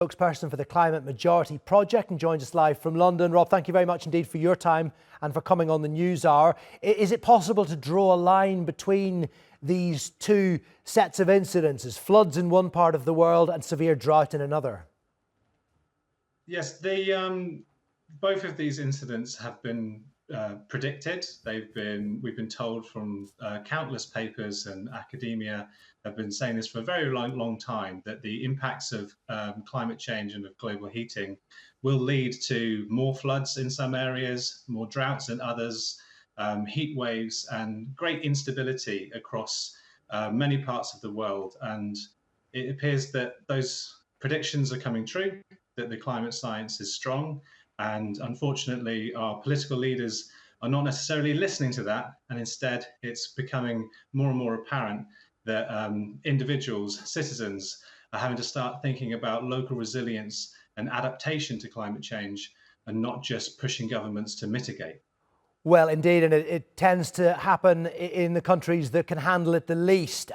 Spokesperson for the Climate Majority Project and joins us live from London. Rob, thank you very much indeed for your time and for coming on the News Hour. Is it possible to draw a line between these two sets of incidences, floods in one part of the world and severe drought in another? Yes, both of these incidents have been predicted. We've been told from countless papers, and academia have been saying this for a very long time, that the impacts of climate change and of global heating will lead to more floods in some areas, more droughts in others, heat waves, and great instability across many parts of the world. And it appears that those predictions are coming true, that the climate science is strong. And unfortunately, our political leaders are not necessarily listening to that. And instead, it's becoming more and more apparent that individuals, citizens, are having to start thinking about local resilience and adaptation to climate change, and not just pushing governments to mitigate. Well, indeed, and it tends to happen in the countries that can handle it the least.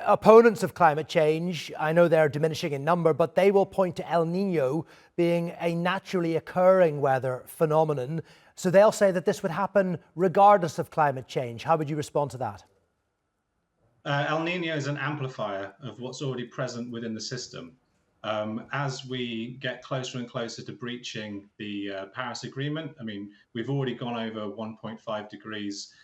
Opponents of climate change, I know they're diminishing in number, but they will point to El Nino being a naturally occurring weather phenomenon. So they'll say that this would happen regardless of climate change. How would you respond to that? El Nino is an amplifier of what's already present within the system. As we get closer and closer to breaching the Paris Agreement, I mean, we've already gone over 1.5 degrees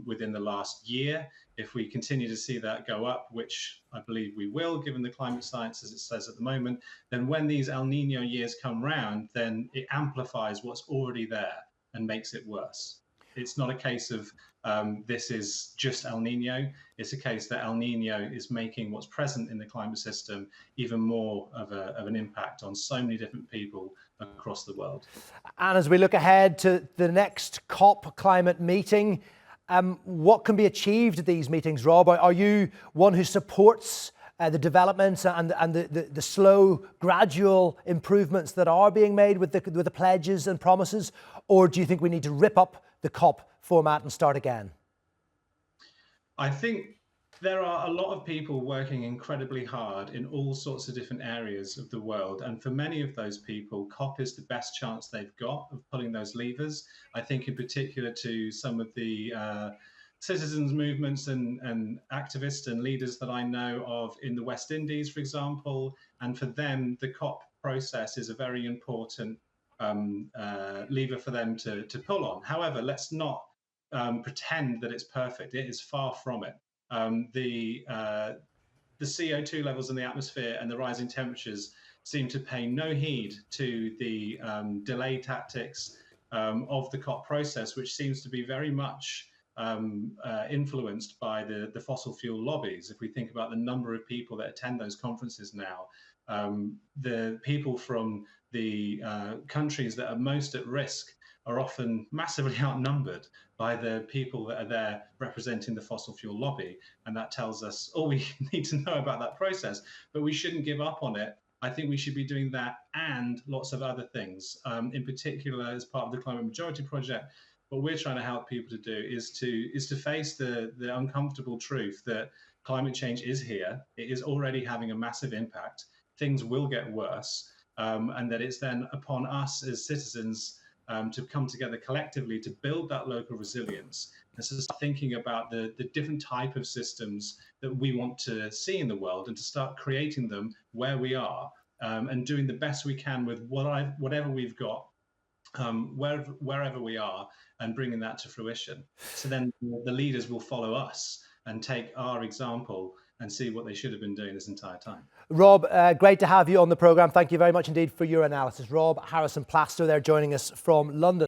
within the last year. If we continue to see that go up, which I believe we will, given the climate science as it says at the moment, then when these El Nino years come round, then it amplifies what's already there and makes it worse. It's not a case of this is just El Nino. It's a case that El Nino is making what's present in the climate system even more of an impact on so many different people across the world. And as we look ahead to the next COP climate meeting, what can be achieved at these meetings, Rob? Are you one who supports the developments and the slow, gradual improvements that are being made with the pledges and promises? Or do you think we need to rip up the COP format and start again? I think there are a lot of people working incredibly hard in all sorts of different areas of the world. And for many of those people, COP is the best chance they've got of pulling those levers. I think in particular to some of the citizens movements and activists and leaders that I know of in the West Indies, for example. And for them, the COP process is a very important lever for them to pull on. However, let's not pretend that it's perfect. It is far from it. The CO2 levels in the atmosphere and the rising temperatures seem to pay no heed to the delay tactics of the COP process, which seems to be very much influenced by the fossil fuel lobbies. If we think about the number of people that attend those conferences now, the people from the countries that are most at risk are often massively outnumbered by the people that are there representing the fossil fuel lobby. And that tells us all we need to know about that process, but we shouldn't give up on it. I think we should be doing that and lots of other things. In particular, as part of the Climate Majority Project, what we're trying to help people to do is to face the uncomfortable truth that climate change is here. It is already having a massive impact. Things will get worse, and that it's then upon us as citizens to come together collectively to build that local resilience and to start thinking about the different type of systems that we want to see in the world, and to start creating them where we are, and doing the best we can with whatever we've got, wherever we are, and bringing that to fruition. So then the leaders will follow us and take our example and see what they should have been doing this entire time. Rob, great to have you on the programme. Thank you very much indeed for your analysis. Rob Harrison-Plasto there joining us from London.